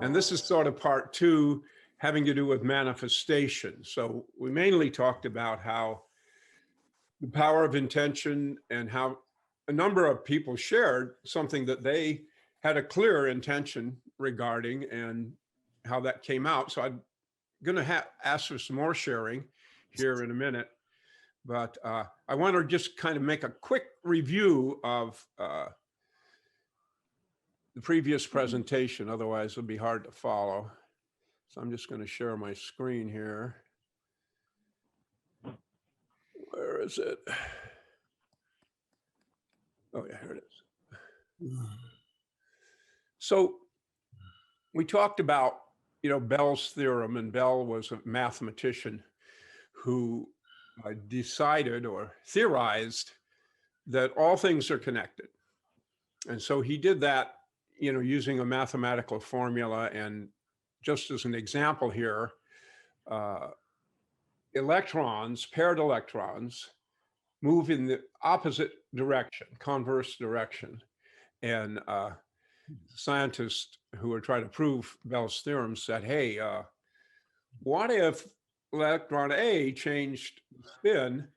And this is sort of part two, having to do with manifestation. So we mainly talked about how the power of intention and how a number of people shared something that they had a clear intention regarding and how that came out. So I'm going to ask for some more sharing here in a minute. But I want to just kind of make a quick review of the previous presentation. Otherwise, it'll be hard to follow. So I'm just going to share my screen here. Where is it? Oh, yeah, here it is. So we talked about, Bell's theorem, and Bell was a mathematician who decided or theorized that all things are connected. And so he did that, using a mathematical formula. And just as an example here, electrons, paired electrons, move in the opposite direction, converse direction. And scientists who were trying to prove Bell's theorem said, hey, what if electron A changed spin?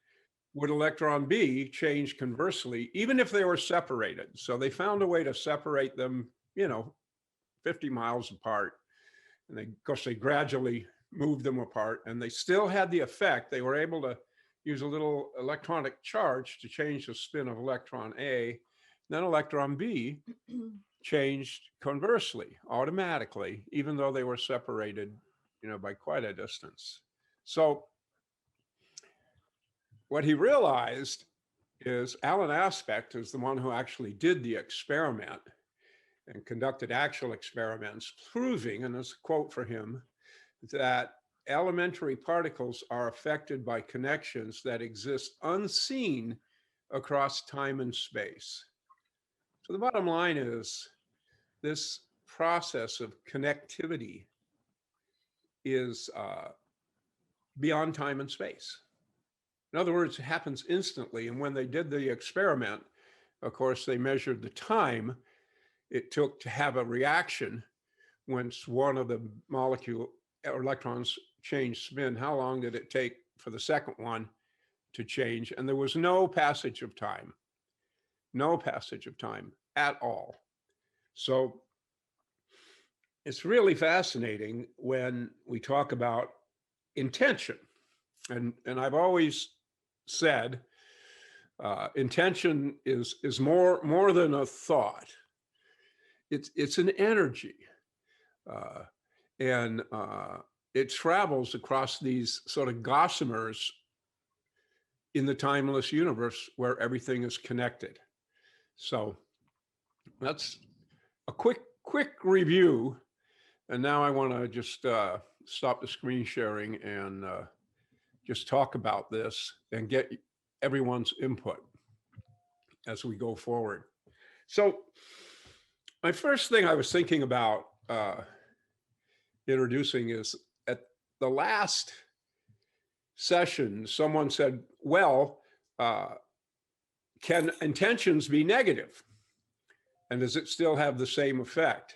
Would electron B change conversely, even if they were separated? So they found a way to separate them, 50 miles apart. And of course, they gradually moved them apart, and they still had the effect. They were able to use a little electronic charge to change the spin of electron A. Then electron B changed conversely, automatically, even though they were separated, by quite a distance. So what he realized is Alan Aspect is the one who actually did the experiment and conducted actual experiments, proving, and there's a quote for him, that elementary particles are affected by connections that exist unseen across time and space. So the bottom line is this process of connectivity is beyond time and space. In other words, it happens instantly. And when they did the experiment, of course, they measured the time it took to have a reaction once one of the molecule or electrons changed spin. How long did it take for the second one to change? And there was no passage of time, no passage of time at all. So it's really fascinating when we talk about intention. And I've always said intention is more than a thought. It's an energy, and it travels across these sort of gossamers in the timeless universe where everything is connected. So that's a quick review. And now I want to just stop the screen sharing and just talk about this and get everyone's input as we go forward. So my first thing I was thinking about introducing is at the last session, someone said, well, can intentions be negative? And does it still have the same effect?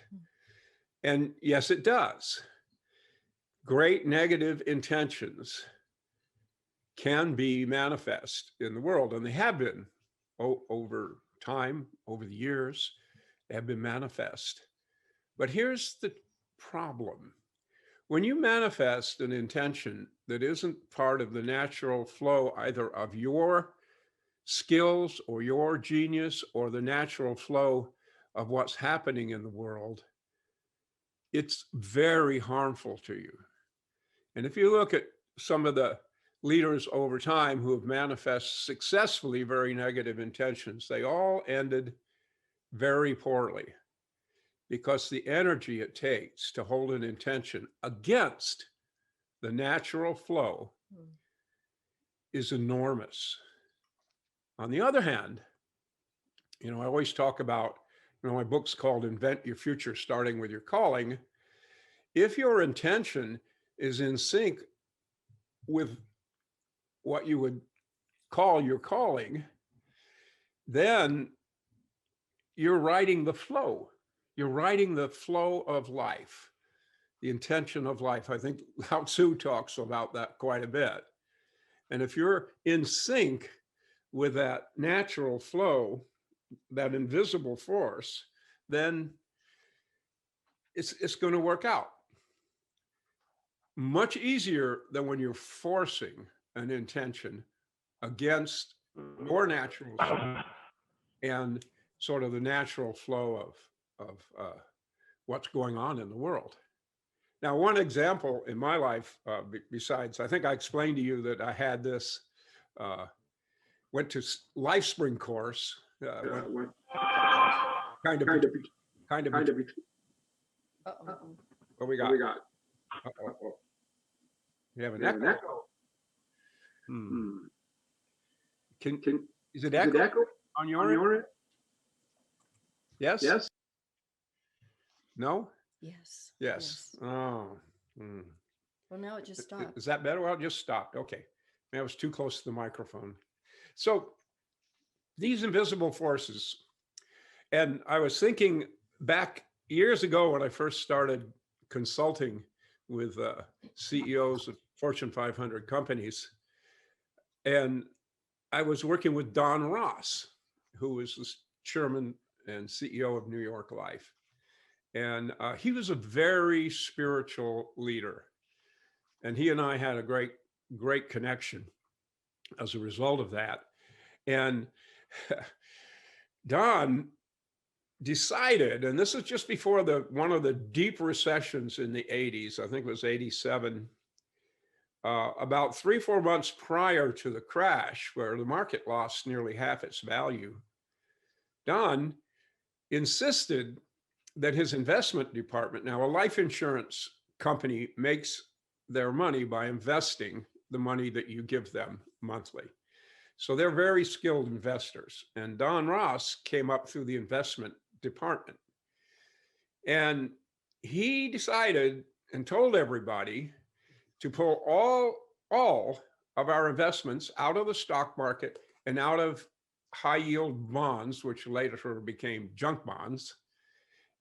And yes, it does. Great negative intentions can be manifest in the world, and they have been over time, over the years, they have been manifest. But here's the problem. When you manifest an intention that isn't part of the natural flow either of your skills or your genius or the natural flow of what's happening in the world, it's very harmful to you. And if you look at some of the leaders over time who have manifest successfully very negative intentions, they all ended very poorly, because the energy it takes to hold an intention against the natural flow is enormous. On the other hand, I always talk about, my book's called Invent Your Future, Starting with Your Calling. If your intention is in sync with what you would call your calling, then you're riding the flow. You're riding the flow of life. the intention of life. I think Lao Tzu talks about that quite a bit. And if you're in sync with that natural flow, that invisible force, then it's going to work out. Much easier than when you're forcing an intention against more natural and sort of the natural flow of what's going on in the world. Now, one example in my life, besides, I think I explained to you that I had this, went to LifeSpring course, kind of, what we got? Uh-oh. You have an echo. Is it echo on your end? Yes? Yes. No? Yes. Yes. Oh. Well, now it just stopped. Is that better? Well, it just stopped. Okay. Maybe I was too close to the microphone. So these invisible forces, and I was thinking back years ago when I first started consulting with CEOs of Fortune 500 companies, and I was working with Don Ross, who was the chairman and CEO of New York Life. And he was a very spiritual leader. And he and I had a great connection as a result of that. And Don decided, and this is just before one of the deep recessions in the 80s, I think it was 87, about 3-4 months prior to the crash, where the market lost nearly half its value, Don insisted that his investment department, now a life insurance company makes their money by investing the money that you give them monthly. So they're very skilled investors. And Don Ross came up through the investment department. And he decided and told everybody to pull all of our investments out of the stock market and out of high yield bonds, which later sort of became junk bonds,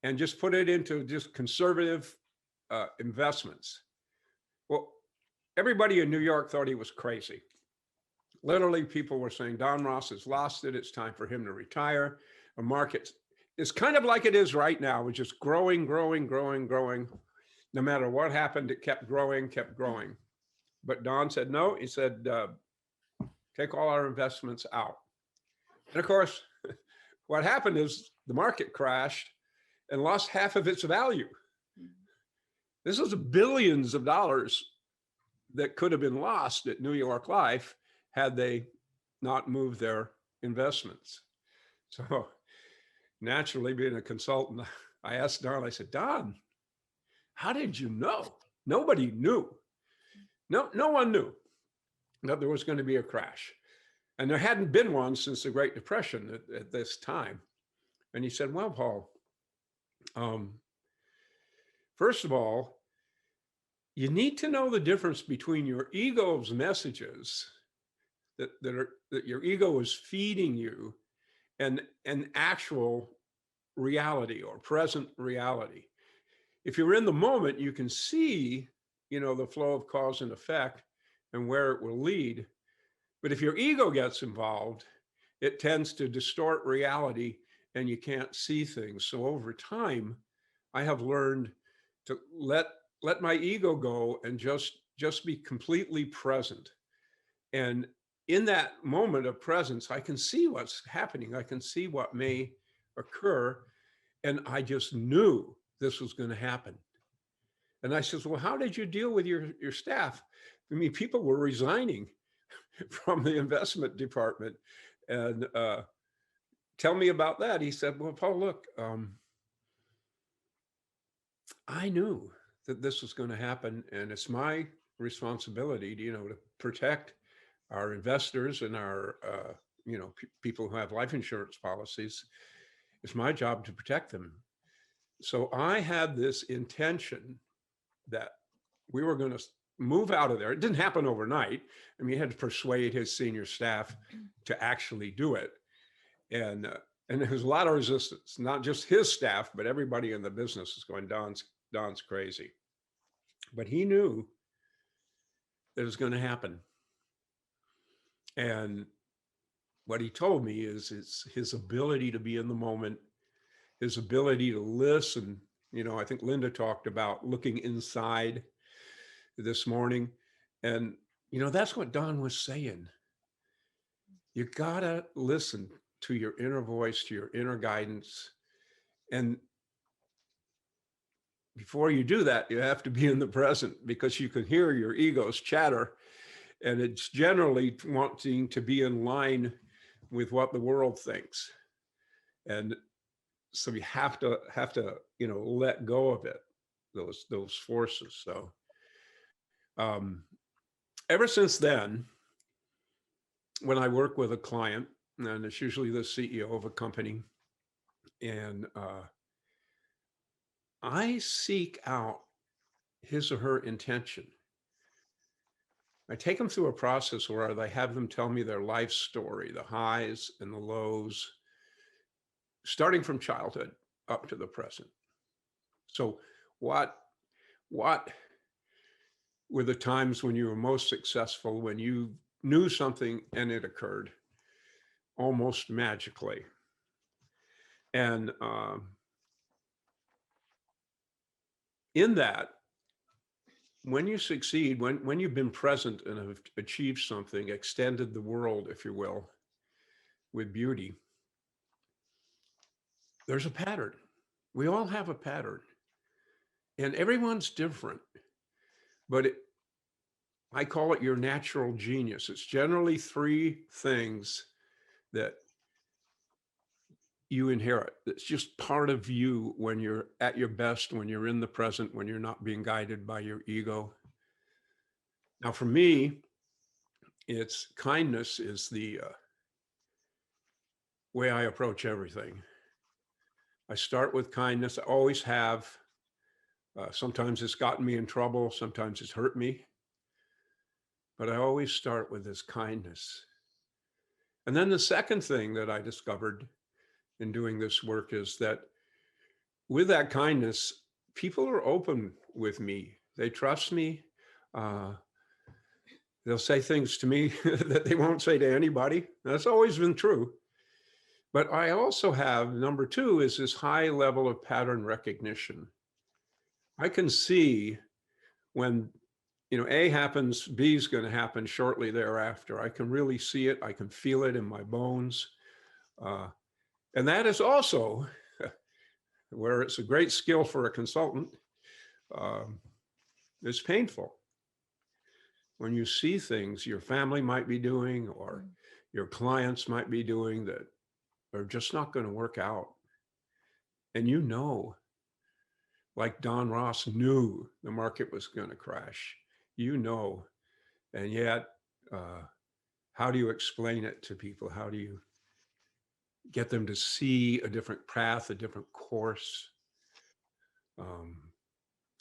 and just put it into just conservative investments. Well, everybody in New York thought he was crazy. Literally, people were saying, Don Ross has lost it. It's time for him to retire. The market is kind of like it is right now. It's just growing. No matter what happened, it kept growing. But Don said, no, he said, take all our investments out. And of course, what happened is the market crashed and lost half of its value. This was billions of dollars that could have been lost at New York Life had they not moved their investments. So naturally, being a consultant, I asked Don, I said, Don, how did you know? Nobody knew. No one knew that there was going to be a crash. And there hadn't been one since the Great Depression at this time. And he said, well, Paul, first of all, you need to know the difference between your ego's messages that your ego is feeding you and an actual reality or present reality. If you're in the moment, you can see, the flow of cause and effect and where it will lead. But if your ego gets involved, it tends to distort reality and you can't see things. So over time, I have learned to let my ego go and just be completely present. And in that moment of presence, I can see what's happening. I can see what may occur. And I just knew this was going to happen. And I said, well, how did you deal with your staff? I mean, people were resigning from the investment department. And tell me about that. He said, well, Paul, look, I knew that this was going to happen. And it's my responsibility to protect our investors and our, people who have life insurance policies. It's my job to protect them. So I had this intention that we were going to move out of there. It didn't happen overnight. I mean, he had to persuade his senior staff to actually do it. And there was a lot of resistance, not just his staff, but everybody in the business is going, Don's crazy. but he knew that it was going to happen. And what he told me is his ability to be in the moment, his ability to listen. I think Linda talked about looking inside this morning. And, that's what Don was saying. You gotta listen to your inner voice, to your inner guidance. And before you do that, you have to be in the present, because you can hear your ego's chatter, and it's generally wanting to be in line with what the world thinks. And so you have to let go of it, those forces. So ever since then, when I work with a client, and it's usually the CEO of a company, and I seek out his or her intention. I take them through a process where I have them tell me their life story, the highs and the lows, starting from childhood up to the present. So what were the times when you were most successful, when you knew something and it occurred almost magically? And in that, when you succeed, when you've been present and have achieved something, extended the world, if you will, with beauty, there's a pattern. We all have a pattern, and everyone's different, but I call it your natural genius. It's generally three things that you inherit. It's just part of you when you're at your best, when you're in the present, when you're not being guided by your ego. Now, for me, it's kindness is the way I approach everything. I start with kindness. I always have. Sometimes it's gotten me in trouble. Sometimes it's hurt me. But I always start with this kindness. And then the second thing that I discovered in doing this work is that with that kindness, people are open with me. They trust me. They'll say things to me that they won't say to anybody. That's always been true. But I also have, number two, is this high level of pattern recognition. I can see when A happens, B is going to happen shortly thereafter. I can really see it. I can feel it in my bones. And that is also where it's a great skill for a consultant. It's painful. When you see things your family might be doing or your clients might be doing that are just not going to work out. And like Don Ross knew the market was going to crash, and yet, how do you explain it to people? How do you get them to see a different path, a different course?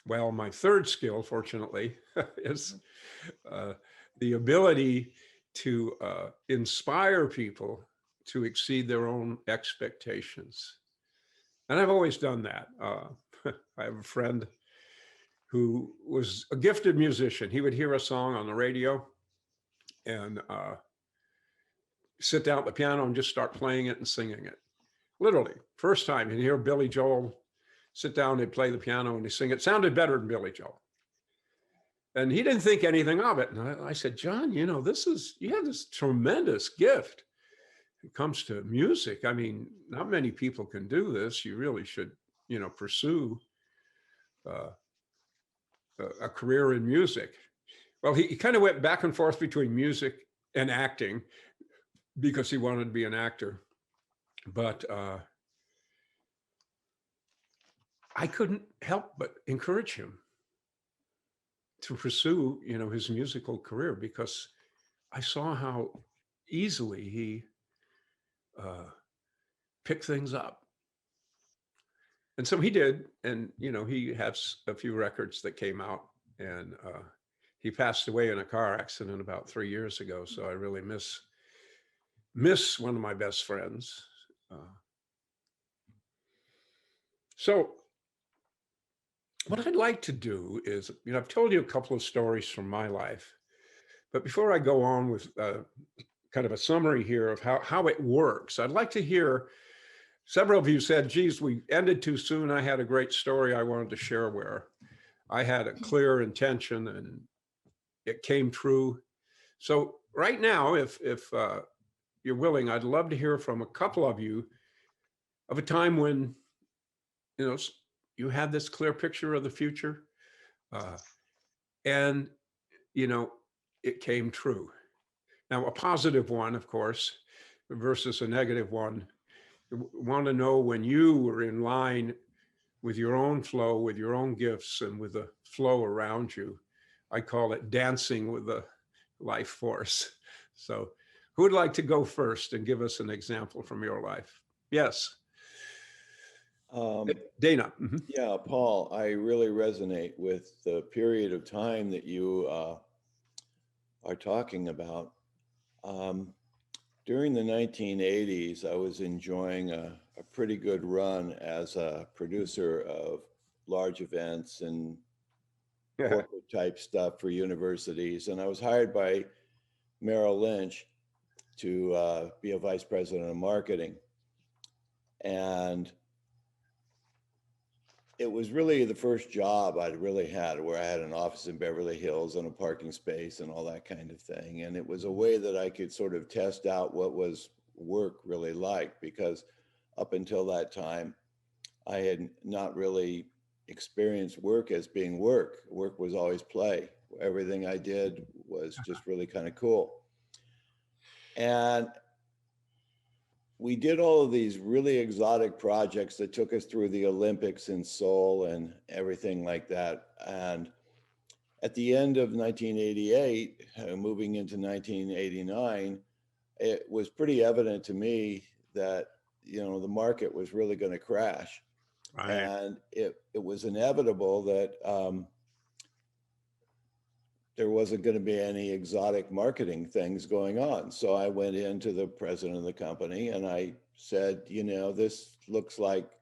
Well, my third skill, fortunately, is the ability to inspire people to exceed their own expectations. And I've always done that. I have a friend who was a gifted musician. He would hear a song on the radio and sit down at the piano and just start playing it and singing it. Literally, first time he'd hear Billy Joel, sit down, he'd play the piano and he'd sing it. Sounded better than Billy Joel. And he didn't think anything of it. And I said, John, you have this tremendous gift. It comes to music. I mean, not many people can do this. You really should, pursue a career in music. Well, he kind of went back and forth between music and acting because he wanted to be an actor. But I couldn't help but encourage him to pursue, his musical career, because I saw how easily he picked things up. And so he did. And, he has a few records that came out, and he passed away in a car accident about 3 years ago. So I really miss one of my best friends. So what I'd like to do is, I've told you a couple of stories from my life, but before I go on with kind of a summary here of how it works, I'd like to hear. Several of you said, geez, we ended too soon. I had a great story I wanted to share where I had a clear intention and it came true. So right now, if you're willing, I'd love to hear from a couple of you of a time when, you know, you had this clear picture of the future, uh, and, you know, it came true. Now, a positive one, of course, versus a negative one. Want to know when you were in line with your own flow, with your own gifts, and with the flow around you. I call it dancing with the life force. So, who would like to go first and give us an example from your life? Yes, Um, Dana. Mhm. yeah, Paul, I really resonate with the period of time that you are talking about. Um, During the 1980s, I was enjoying a pretty good run as a producer of large events and Yeah. corporate type stuff for universities. And I was hired by Merrill Lynch to be a vice president of marketing. And it was really the first job I'd really had where I had an office in Beverly Hills and a parking space and all that kind of thing. And it was a way that I could sort of test out what was work really like, because up until that time, I had not really experienced work as being work. Work was always play. Everything I did was just really kind of cool. And we did all of these really exotic projects that took us through the Olympics in Seoul and everything like that. And at the end of 1988, moving into 1989, it was pretty evident to me that, the market was really going to crash. Right. And it was inevitable that there wasn't going to be any exotic marketing things going on. So I went into the president of the company and I said, this looks like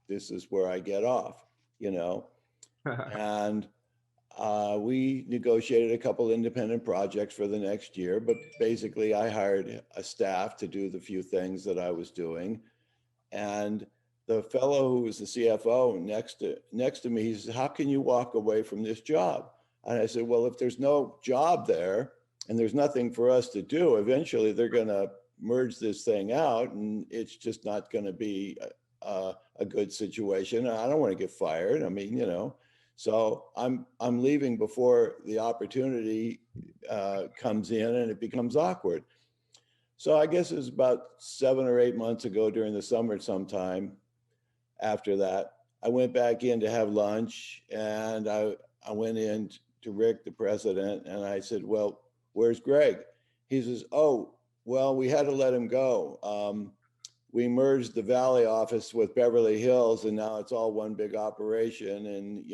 this is where I get off, and we negotiated a couple independent projects for the next year, but basically I hired a staff to do the few things that I was doing. And the fellow who was the CFO next to me, he said, "How can you walk away from this job?" And I said, "Well, if there's no job there and there's nothing for us to do, eventually they're going to merge this thing out, and it's just not going to be a good situation. I don't want to get fired. I mean, so I'm leaving before the opportunity comes in and it becomes awkward." So I guess it was about 7 or 8 months ago during the summer sometime. After that, I went back in to have lunch, and I went in to Rick, the president, and I said, "Well, where's Greg?" He says, "Oh, well, we had to let him go. We merged the Valley office with Beverly Hills, and now it's all one big operation." And,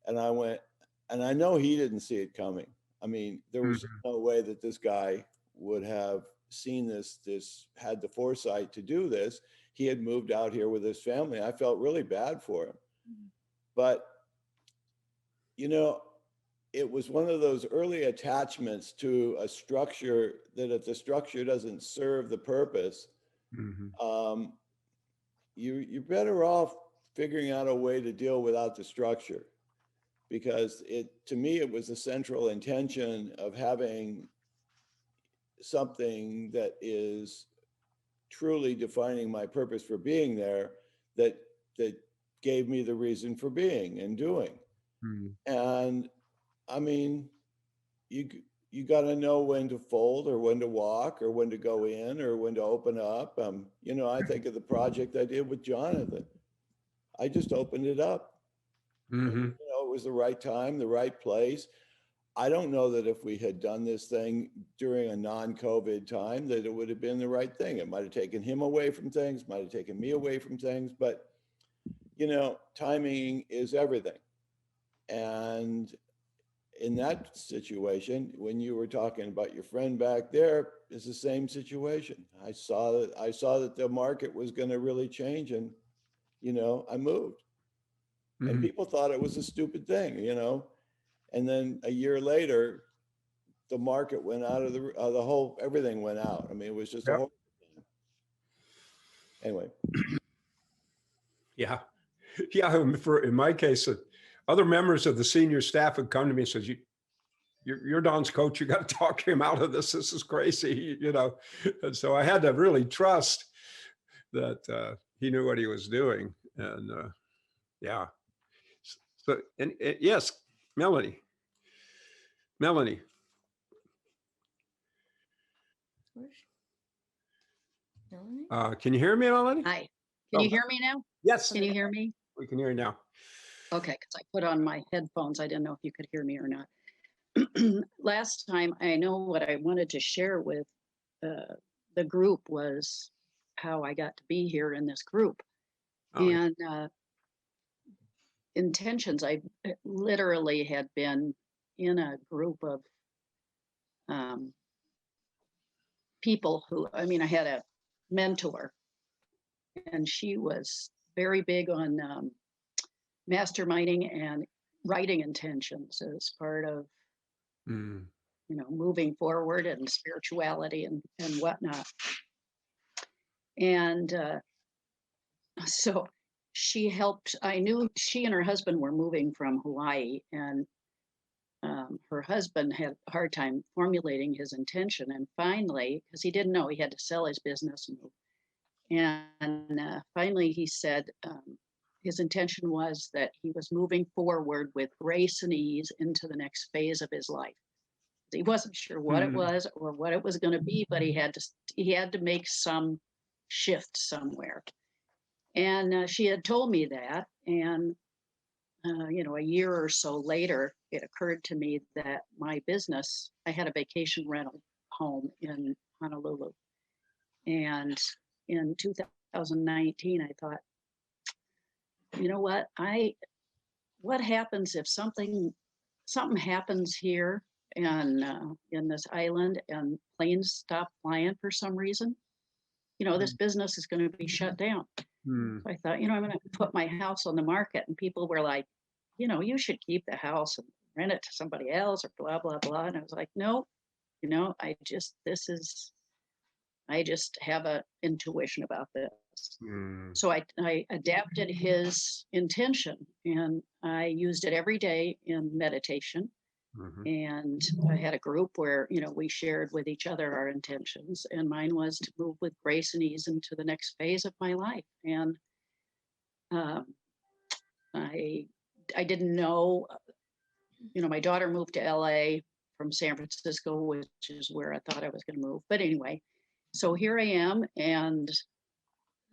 and I went, and I know he didn't see it coming. I mean, there was Mhm. no way that this guy would have seen this had the foresight to do this. He had moved out here with his family. I felt really bad for him. But, you know, it was one of those early attachments to a structure that if the structure doesn't serve the purpose, Mhm. um, you're better off figuring out a way to deal without the structure. Because to me, it was the central intention of having something that is truly defining my purpose for being there, that gave me the reason for being and doing. Mhm. And I mean, you you got to know when to fold or when to walk or when to go in or when to open up. I think of the project I did with Jonathan. I just opened it up. Mhm. It was the right time, the right place. I don't know that if we had done this thing during a non-COVID time, that it would have been the right thing. It might have taken him away from things, might have taken me away from things, but timing is everything. And in that situation, when you were talking about your friend back there, is the same situation. I saw that the market was going to really change, and I moved. And Mhm. people thought it was a stupid thing, you know? And then a year later, the market went out of the whole, everything went out. I mean, it was just a Yep. whole, anyway. Yeah. Yeah. In my case, other members of the senior staff would come to me and says, you're Don's coach. You got to talk him out of this. This is crazy, you know? And so I had to really trust that he knew what he was doing. And yeah. So, and yes, Melanie. Where's- Melanie? Can you hear me, Melanie? Hi, can Oh. you hear me now? Yes, Can you hear me? we can hear you now. Okay, because I put on my headphones. I didn't know if you could hear me or not. Last time, I know what I wanted to share with the group was how I got to be here in this group. Oh, yeah. And intentions, I literally had been in a group of people who, I mean, I had a mentor, and she was very big on masterminding and writing intentions as part of, Mm. you know, moving forward and spirituality and whatnot. And so she helped. I knew she and her husband were moving from Hawaii, and her husband had a hard time formulating his intention. And finally, because he didn't know, he had to sell his business and move. And finally, he said his intention was that he was moving forward with grace and ease into the next phase of his life. He wasn't sure what it was or what it was going to be, but he had to make some shift somewhere. And she had told me that, and you know, a year or so later, it occurred to me that my business, I had a vacation rental home in Honolulu, and in 2019, I thought, you know what happens if something happens here and in this island and planes stop flying for some reason? You know, this business is going to be shut down. Mm. So I thought, you know, I'm going to put my house on the market, and people were like, you know, you should keep the house and rent it to somebody else or blah, blah, blah. And I was like, no, you know, I just have an intuition about this. Mm. So I adapted his intention, and I used it every day in meditation. Mhm. And I had a group where, you know, we shared with each other our intentions, and mine was to move with grace and ease into the next phase of my life. And I didn't know, you know, my daughter moved to LA from San Francisco, which is where I thought I was going to move. But anyway, so here I am, and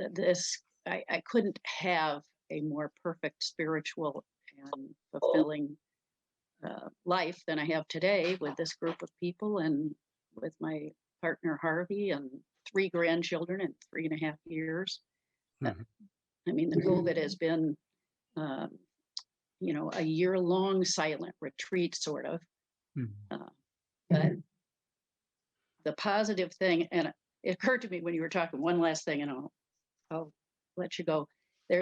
I couldn't have a more perfect spiritual and fulfilling life than I have today with this group of people and with my partner Harvey and 3 grandchildren in 3.5 years. Mhm. I mean, the COVID has been, you know, a year-long silent retreat, sort of. Mhm. But the positive thing, and it occurred to me when you were talking, one last thing, and I'll let you go. I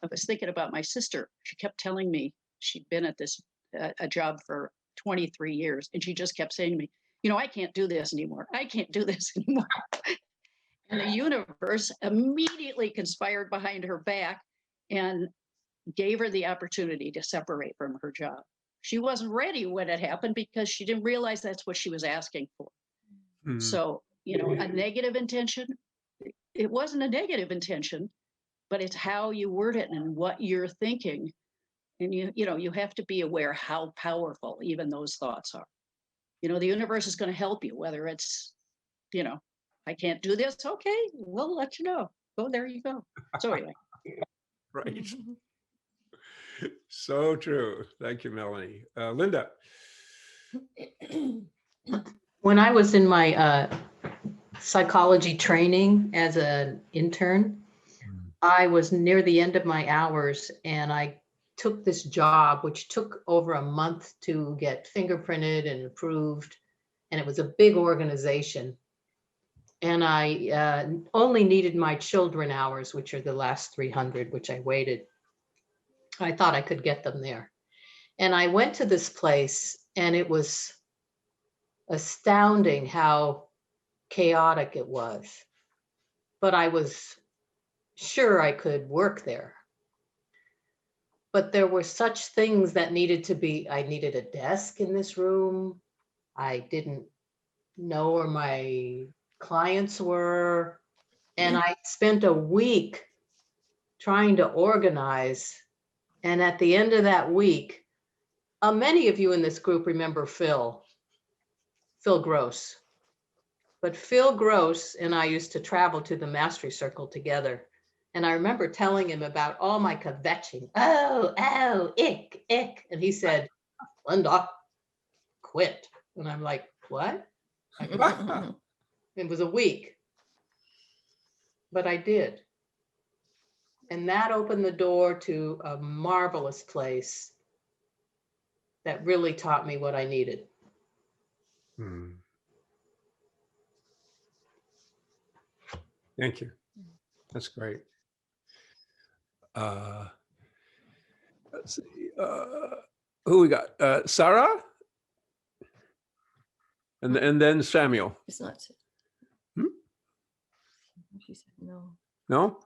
was thinking about my sister. She kept telling me she'd been at this a job for 23 years, and she just kept saying to me, you know, I can't do this anymore. I can't do this anymore. And the universe immediately conspired behind her back and gave her the opportunity to separate from her job. She wasn't ready when it happened because she didn't realize that's what she was asking for. Mhm. So, you know, a negative intention, it wasn't a negative intention, but it's how you word it and what you're thinking. And you know, you have to be aware how powerful even those thoughts are. You know, the universe is going to help you, whether it's, you know, I can't do this. Okay, we'll let you know. Oh, there you go. So anyway. Right. So true. Thank you, Melanie. Linda. When I was in my psychology training as an intern, I was near the end of my hours, and I took this job, which took over a month to get fingerprinted and approved. And it was a big organization. And I only needed my children hours, which are the last 300, which I waited. I thought I could get them there. And I went to this place, and it was astounding how chaotic it was. But I was sure I could work there. But there were such things that needed to be, I needed a desk in this room. I didn't know where my clients were. And I spent a week trying to organize. And at the end of that week, many of you in this group remember Phil Gross. But Phil Gross and I used to travel to the Mastery Circle together. And I remember telling him about all my kvetching. Oh, ick. And he said, Linda, quit. And I'm like, what? It was a week. But I did. And that opened the door to a marvelous place that really taught me what I needed. Thank you. That's great. Let's see. Who we got? Sarah? And then Samuel. It's not. Hmm? She said no. No?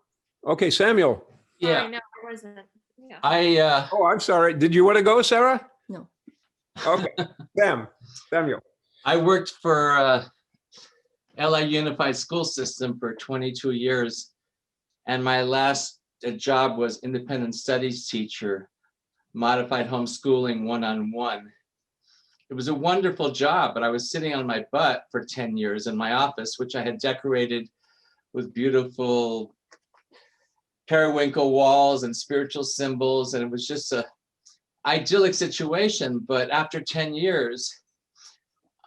Okay, Samuel. Yeah, Sorry, no, I wasn't. Yeah. Oh, I'm sorry. Did you want to go, Sarah? No. Okay. Samuel. I worked for LA Unified School System for 22 years. And my last job was independent studies teacher, modified homeschooling one-on-one. It was a wonderful job, but I was sitting on my butt for 10 years in my office, which I had decorated with beautiful periwinkle walls and spiritual symbols. And it was just a idyllic situation. But after 10 years,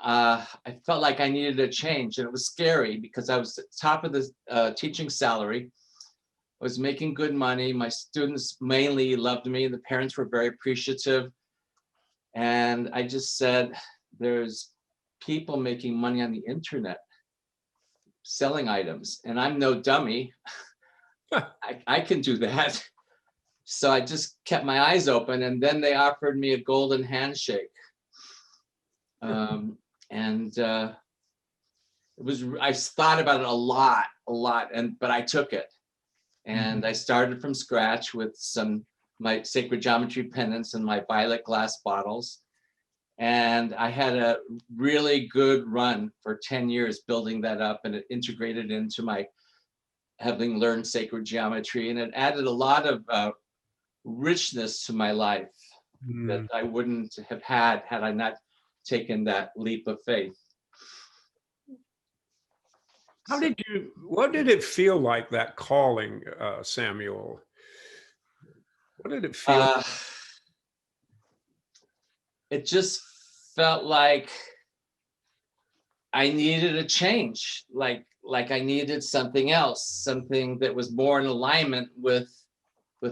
I felt like I needed a change, and it was scary because I was at the top of the teaching salary. I was making good money. My students mainly loved me. The parents were very appreciative. And I just said, there's people making money on the internet selling items, and I'm no dummy. I can do that. So I just kept my eyes open, and then they offered me a golden handshake. It was, I thought about it a lot, but I took it. And I started from scratch with my sacred geometry pendants and my violet glass bottles. And I had a really good run for 10 years building that up, and it integrated into my having learned sacred geometry, and it added a lot of richness to my life that I wouldn't have had I not taken that leap of faith. What did it feel like, that calling, Samuel? What did it feel like? It just felt like I needed a change, like I needed something else, something that was more in alignment with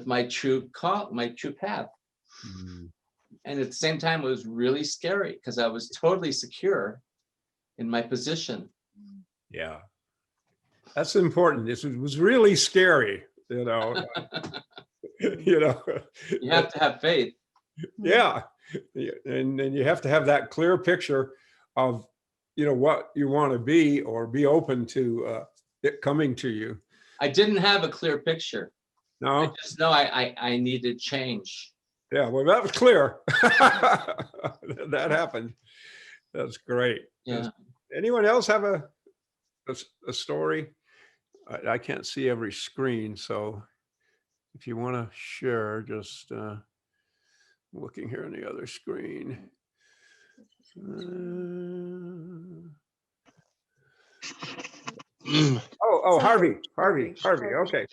my true call, my true path. And at the same time, it was really scary because I was totally secure in my position. Yeah, that's important. This was really scary, you know. You have to have faith. Yeah, and then you have to have that clear picture of, what you want to be, or be open to it coming to you. I didn't have a clear picture. No, I just know I needed change. Yeah, well, that was clear. That happened. That's great. Yeah. Anyone else have a story? I can't see every screen, so if you want to share, just looking here on the other screen. Harvey. Okay.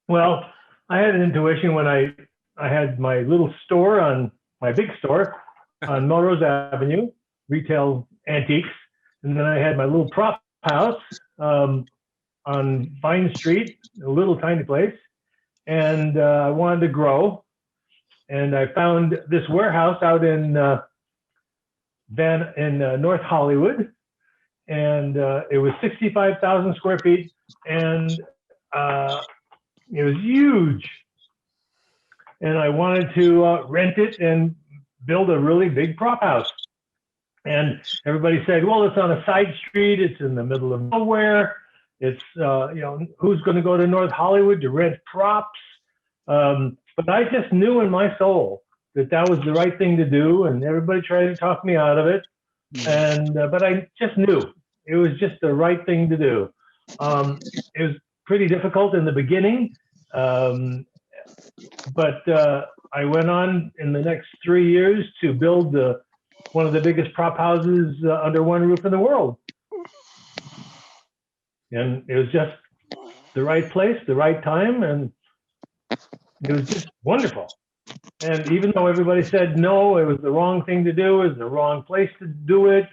Well, I had an intuition when I had my little store my big store on Melrose Avenue, retail antiques. And then I had my little prop house on Vine Street, a little tiny place. And I wanted to grow. And I found this warehouse out in North Hollywood. And it was 65,000 square feet. And it was huge. And I wanted to rent it and build a really big prop house. And everybody said, well, it's on a side street. It's in the middle of nowhere. It's, who's going to go to North Hollywood to rent props? But I just knew in my soul that that was the right thing to do. And everybody tried to talk me out of it. And, but I just knew it was just the right thing to do. It was pretty difficult in the beginning. But I went on in the next 3 years to build one of the biggest prop houses under one roof in the world. And it was just the right place, the right time, and it was just wonderful. And even though everybody said, no, it was the wrong thing to do, it was the wrong place to do it,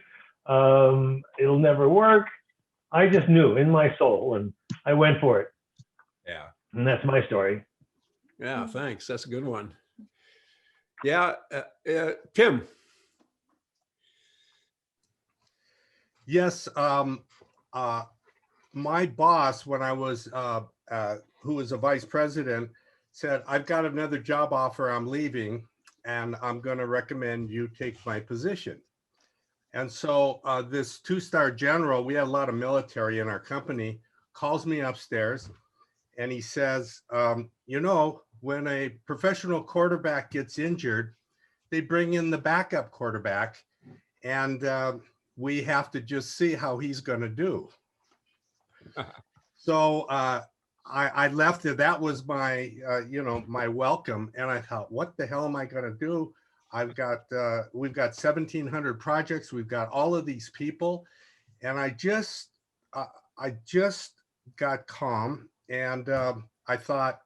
it'll never work, I just knew in my soul, and I went for it. Yeah. And that's my story. Yeah, thanks. That's a good one. Yeah, Tim. Yes, my boss, when I was, who was a vice president, said, I've got another job offer, I'm leaving, and I'm going to recommend you take my position. And so this two-star general, we had a lot of military in our company, calls me upstairs and he says, when a professional quarterback gets injured, they bring in the backup quarterback, and we have to just see how he's going to do. So I left it. That was my, my welcome. And I thought, what the hell am I going to do? We've got 1,700 projects. We've got all of these people. And I just got calm. And I thought,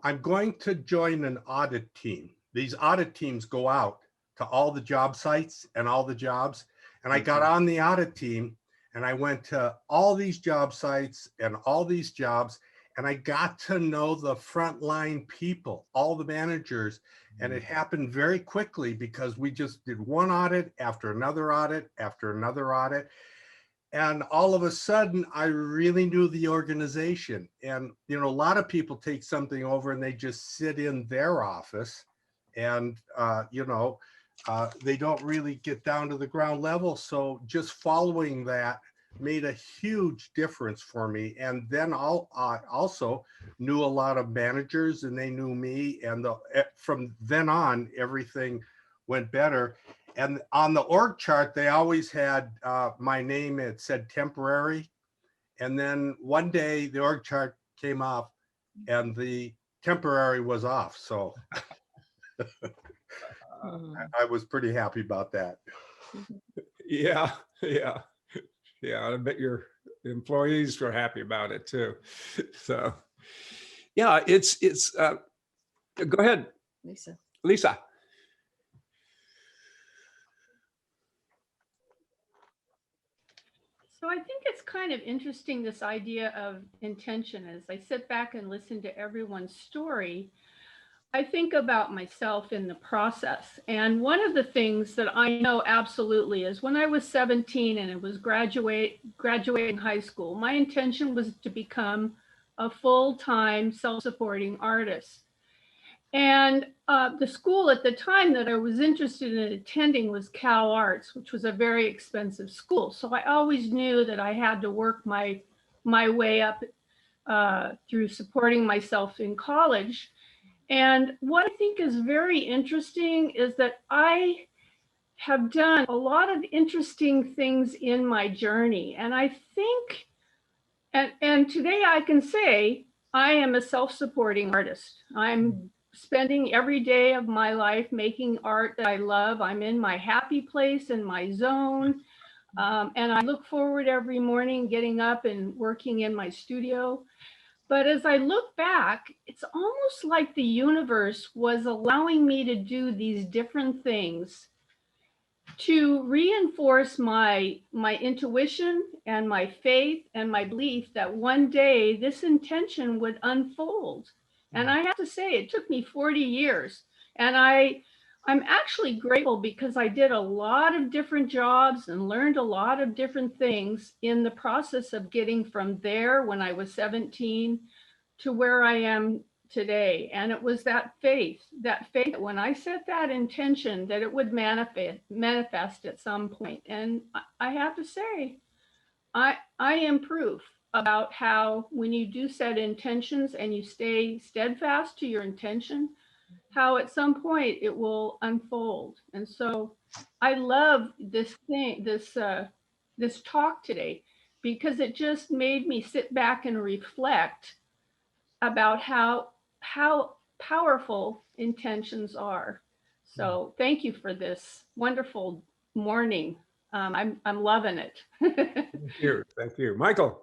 I'm going to join an audit team. These audit teams go out to all the job sites and all the jobs. And I got on the audit team and I went to all these job sites and all these jobs, and I got to know the frontline people, all the managers. And it happened very quickly because we just did one audit after another audit after another audit. And all of a sudden, I really knew the organization. And, a lot of people take something over and they just sit in their office and, they don't really get down to the ground level. So just following that made a huge difference for me. And then I also knew a lot of managers and they knew me. And from then on, everything went better. And on the org chart, they always had my name. It said temporary. And then one day the org chart came up and the temporary was off. So I was pretty happy about that. Yeah. I bet your employees were happy about it too. So, yeah, it's. Go ahead, Lisa. So I think it's kind of interesting, this idea of intention. As I sit back and listen to everyone's story, I think about myself in the process. And one of the things that I know absolutely is when I was 17 and it was graduating high school, my intention was to become a full-time self-supporting artist. And the school at the time that I was interested in attending was Cal Arts, which was a very expensive school. So I always knew that I had to work my way up through supporting myself in college. And what I think is very interesting is that I have done a lot of interesting things in my journey. And I think, and today I can say, I am a self-supporting artist. I'm spending every day of my life making art that I love. I'm in my happy place, in my zone. And I look forward every morning getting up and working in my studio. But as I look back, it's almost like the universe was allowing me to do these different things to reinforce my intuition and my faith and my belief that one day this intention would unfold. And I have to say, it took me 40 years. And I I'm actually grateful because I did a lot of different jobs and learned a lot of different things in the process of getting from there when I was 17 to where I am today. And it was that faith that when I set that intention that it would manifest at some point. And I have to say, I am proof about how when you do set intentions and you stay steadfast to your intention, how at some point it will unfold. And so I love this this talk today, because it just made me sit back and reflect about how powerful intentions are. So thank you for this wonderful morning. I'm loving it. Thank you. Thank you. Michael.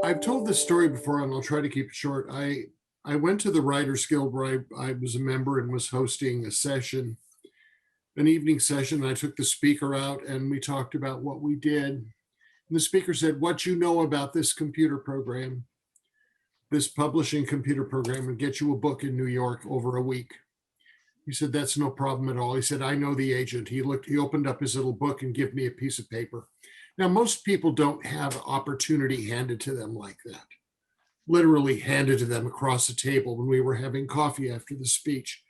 I've told this story before, and I'll try to keep it short. I went to the Writers Guild where I was a member and was hosting a session, an evening session. And I took the speaker out and we talked about what we did. And the speaker said, what you know about this computer program, this publishing computer program, and get you a book in New York over a week. He said, that's no problem at all. He said, I know the agent. He opened up his little book and gave me a piece of paper. Now, most people don't have opportunity handed to them like that, literally handed to them across the table when we were having coffee after the speech.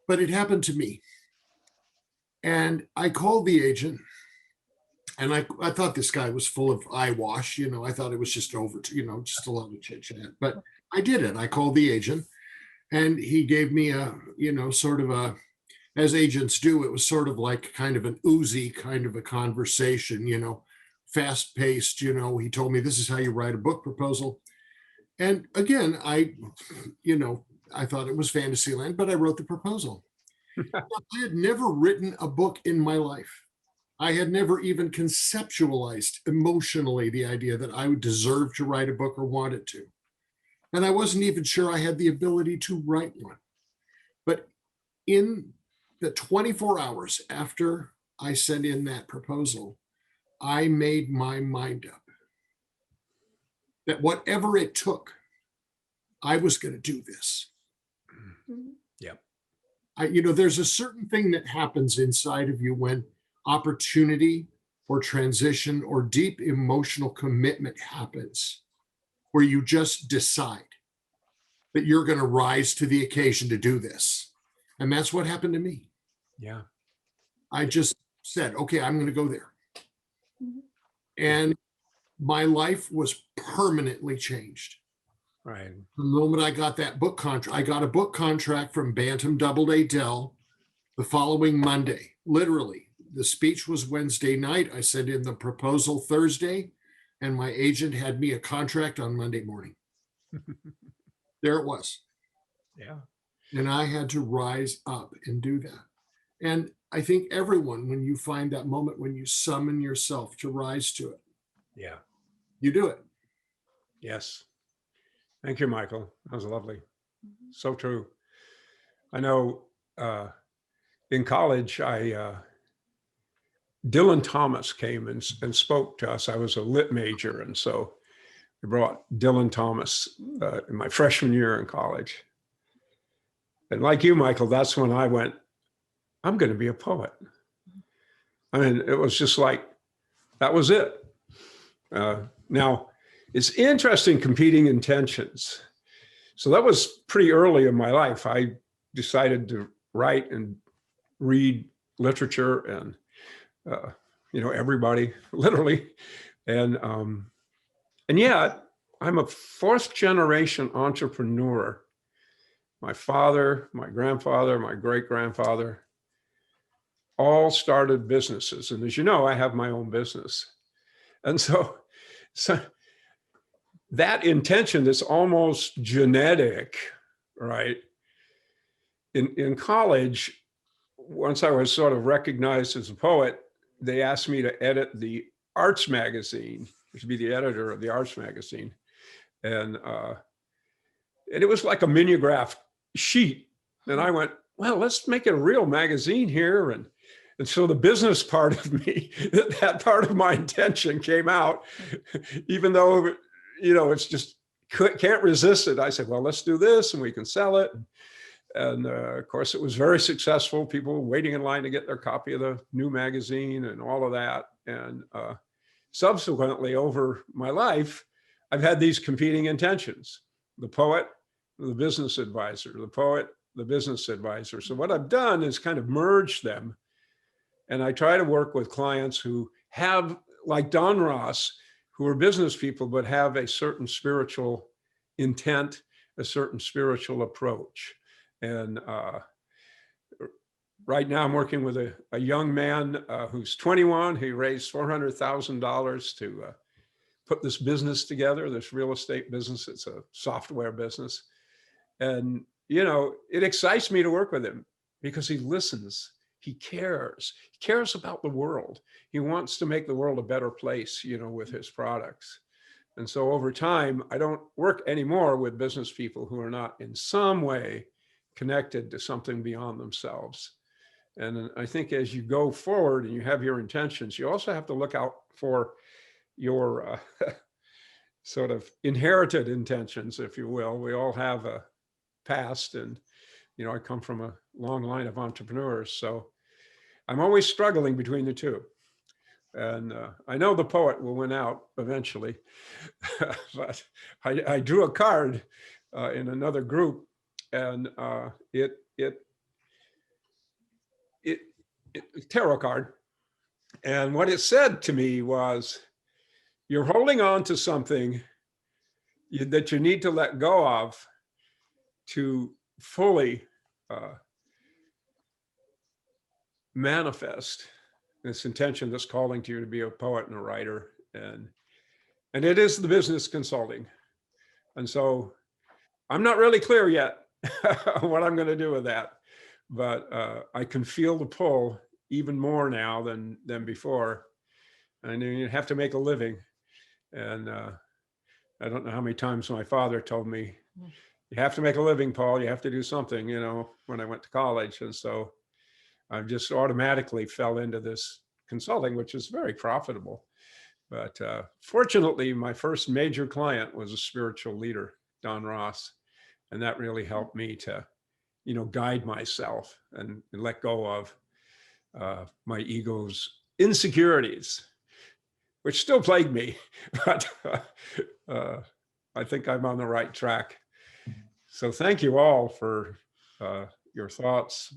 But it happened to me. And I called the agent, and I thought this guy was full of eyewash. I thought it was just just a lot of chit chat. But I did it. I called the agent, and he gave me a, sort of a, as agents do, it was sort of like kind of an oozy kind of a conversation, fast paced, he told me, this is how you write a book proposal. And again, I thought it was Fantasyland, but I wrote the proposal. I had never written a book in my life. I had never even conceptualized emotionally the idea that I would deserve to write a book or wanted to. And I wasn't even sure I had the ability to write one. But in the 24 hours after I sent in that proposal, I made my mind up that whatever it took, I was going to do this. Yeah. There's a certain thing that happens inside of you when opportunity or transition or deep emotional commitment happens, where you just decide that you're going to rise to the occasion to do this. And that's what happened to me. Yeah. I just said, okay, I'm going to go there. And my life was permanently changed. Right. The moment I got that book contract, I got a book contract from Bantam Doubleday Dell the following Monday. Literally, the speech was Wednesday night. I sent in the proposal Thursday, and my agent had me a contract on Monday morning. There it was. Yeah. And I had to rise up and do that. And I think everyone, when you find that moment, when you summon yourself to rise to it, Yeah. you do it. Yes. Thank you, Michael. That was lovely. So true. I know in college, Dylan Thomas came and spoke to us. I was a lit major. And so we brought Dylan Thomas in my freshman year in college. And like you, Michael, that's when I went, I'm going to be a poet. I mean, it was just like, that was it. Now, it's interesting, competing intentions. So that was pretty early in my life. I decided to write and read literature and, everybody, literally. And yet, I'm a fourth generation entrepreneur. My father, my grandfather, my great-grandfather all started businesses. And as you know, I have my own business. And so that intention that's almost genetic, right? In college, once I was sort of recognized as a poet, they asked me to edit the arts magazine, to be the editor of the arts magazine. And it was like a mimeograph sheet. And I went, well, let's make it a real magazine here. And so the business part of me, that part of my intention came out, even though, it's just can't resist it. I said, well, let's do this and we can sell it. And of course, it was very successful. People were waiting in line to get their copy of the new magazine and all of that. And subsequently, over my life, I've had these competing intentions: the poet, the business advisor, the poet, the business advisor. So what I've done is kind of merged them. And I try to work with clients who have, like Don Ross, who are business people, but have a certain spiritual intent, a certain spiritual approach. And right now I'm working with a young man who's 21. He raised $400,000 to put this business together, this real estate business. It's a software business. And, you know, it excites me to work with him because he listens. He cares about the world. He wants to make the world a better place, you know, with his products. And so over time, I don't work anymore with business people who are not in some way connected to something beyond themselves. And I think as you go forward and you have your intentions, you also have to look out for your sort of inherited intentions, if you will. We all have a past, and you know, I come from a long line of entrepreneurs, so I'm always struggling between the two. And I know the poet will win out eventually, but I drew a card in another group, and it tarot card, and what it said to me was, you're holding on to something that you need to let go of to fully manifest this intention that's calling to you to be a poet and a writer. And it is the business consulting. And so I'm not really clear yet what I'm going to do with that, but I can feel the pull even more now than before. And you have to make a living. And I don't know how many times my father told me, you have to make a living, Paul, you have to do something, you know, when I went to college. And so I just automatically fell into this consulting, which is very profitable. But fortunately, my first major client was a spiritual leader, Don Ross. And that really helped me to, you know, guide myself and let go of my ego's insecurities, which still plague me, but I think I'm on the right track. So thank you all for your thoughts.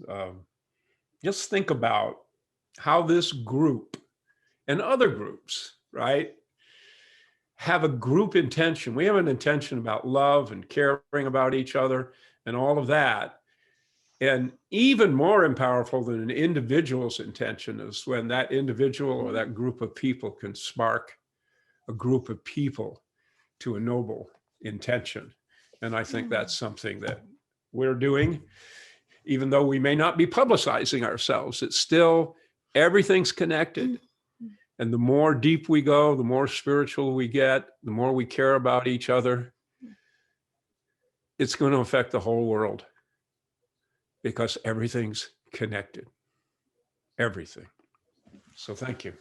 Just think about how this group and other groups, right, have a group intention. We have an intention about love and caring about each other and all of that. And even more powerful than an individual's intention is when that individual or that group of people can spark a group of people to a noble intention. And I think that's something that we're doing, even though we may not be publicizing ourselves. It's still, everything's connected. And the more deep we go, the more spiritual we get, the more we care about each other, it's going to affect the whole world, because everything's connected. Everything. So thank you.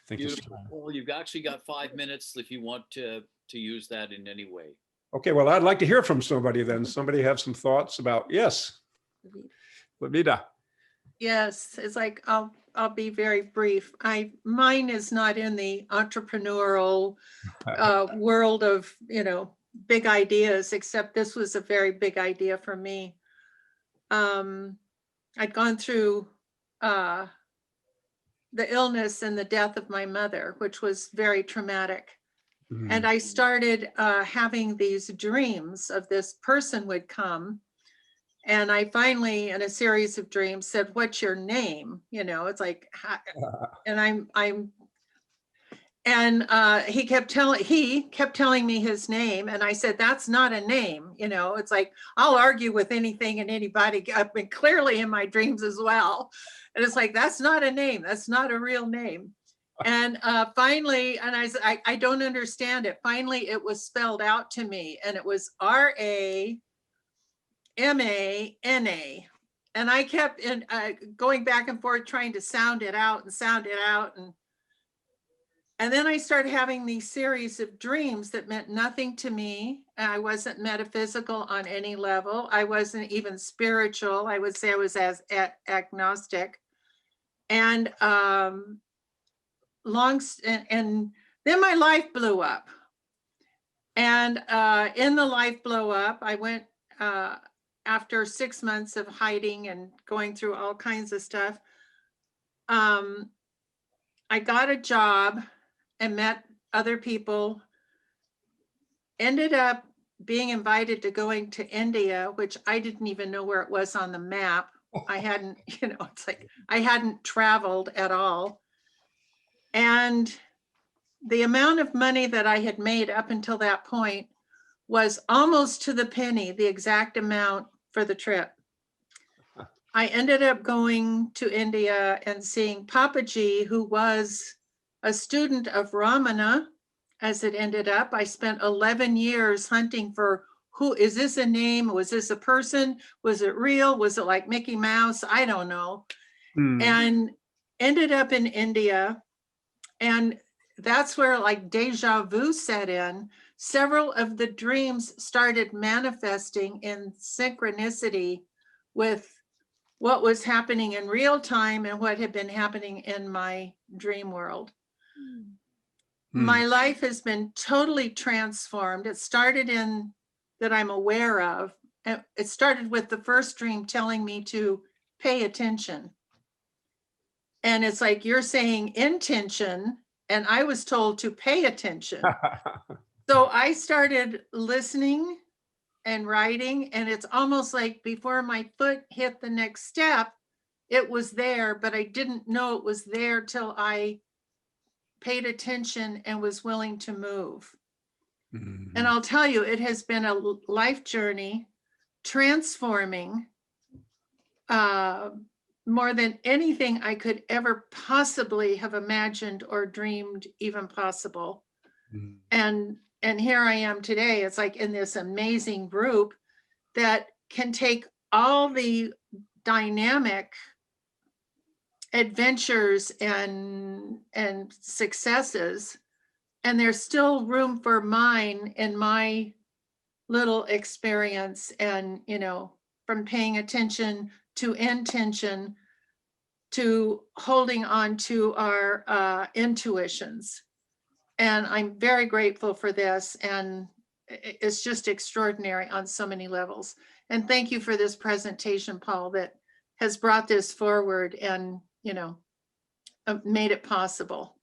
Thank you. Beautiful. Well, you've actually got 5 minutes if you want to use that in any way. Okay, well, I'd like to hear from somebody then. Somebody have some thoughts about, yes, Lavida. Yes, it's like, I'll be very brief. Mine is not in the entrepreneurial world of, you know, big ideas, except this was a very big idea for me. I'd gone through the illness and the death of my mother, which was very traumatic. And I started having these dreams of this person would come. And I finally, in a series of dreams, said, "What's your name?" You know, it's like, and he kept telling me his name. And I said, "That's not a name." You know, it's like, I'll argue with anything and anybody. I've been clearly in my dreams as well. And it's like, that's not a name. That's not a real name. And finally, and I said, I don't understand it. Finally, it was spelled out to me, and it was RAMANA. And I kept going back and forth trying to sound it out. And And then I started having these series of dreams that meant nothing to me. I wasn't metaphysical on any level. I wasn't even spiritual. I would say I was as agnostic. And and then my life blew up. And in the life blow up, I went after 6 months of hiding and going through all kinds of stuff. I got a job and met other people, ended up being invited to going to India, which I didn't even know where it was on the map. I hadn't, it's like I hadn't traveled at all. And the amount of money that I had made up until that point was almost to the penny, the exact amount for the trip. I ended up going to India and seeing Papaji, who was a student of Ramana, as it ended up. I spent 11 years hunting for who, is this a name? Was this a person? Was it real? Was it like Mickey Mouse? I don't know. And ended up in India. And that's where like deja vu set in. Several of the dreams started manifesting in synchronicity with what was happening in real time and what had been happening in my dream world. My life has been totally transformed. It started in that I'm aware of. It started with the first dream telling me to pay attention. And it's like you're saying intention, and I was told to pay attention. So I started listening and writing, and it's almost like before my foot hit the next step, it was there, but I didn't know it was there till I paid attention and was willing to move. And I'll tell you, it has been a life journey, transforming more than anything I could ever possibly have imagined or dreamed even possible. And here I am today. It's like in this amazing group that can take all the dynamic adventures and successes, and there's still room for mine in my little experience. And from paying attention to intention to holding on to our intuitions. And I'm very grateful for this, and it's just extraordinary on so many levels. And thank you for this presentation, Paul, that has brought this forward and made it possible.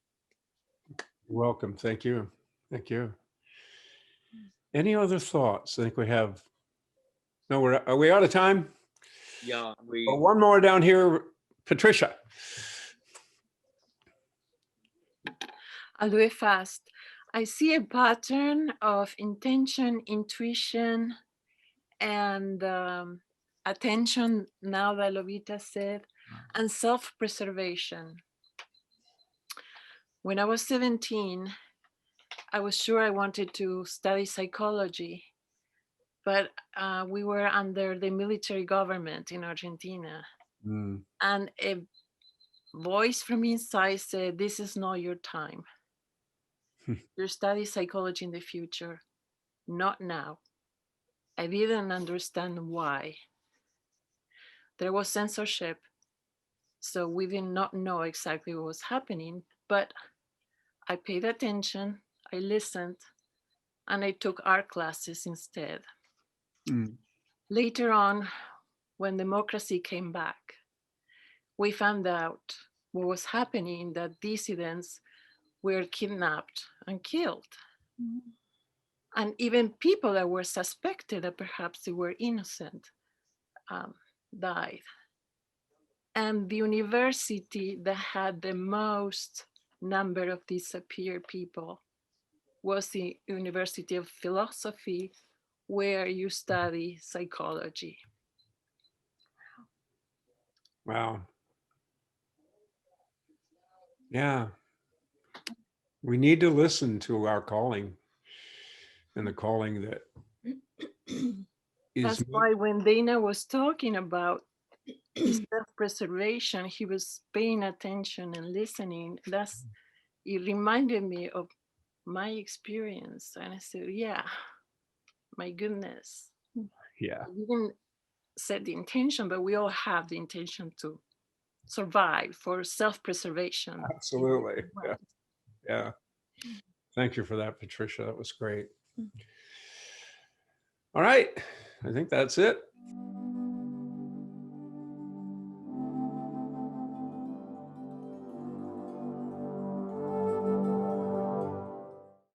You're welcome. Thank you. Thank you. Any other thoughts? I think we have. No, are we out of time? Yeah, One more down here, Patricia. I'll do it fast. I see a pattern of intention, intuition, and attention, now that Lovita said, and self-preservation. When I was 17, I was sure I wanted to study psychology, but we were under the military government in Argentina. And a voice from inside said, this is not your time. You study psychology in the future, not now. I didn't understand why. There was censorship, so we did not know exactly what was happening, but I paid attention, I listened, and I took art classes instead. Later on, when democracy came back, we found out what was happening, that dissidents were kidnapped and killed. And even people that were suspected that perhaps they were innocent died. And the university that had the most number of disappeared people was the University of Philosophy, where you study psychology. Wow. Yeah. We need to listen to our calling, and the calling that is. That's why when Dana was talking about self-preservation, he was paying attention and listening. That's it reminded me of my experience. And I said, yeah, my goodness. Yeah. I didn't set the intention, but we all have the intention to survive, for self-preservation. Absolutely. Yeah. Yeah. Thank you for that, Patricia. That was great. All right. I think that's it.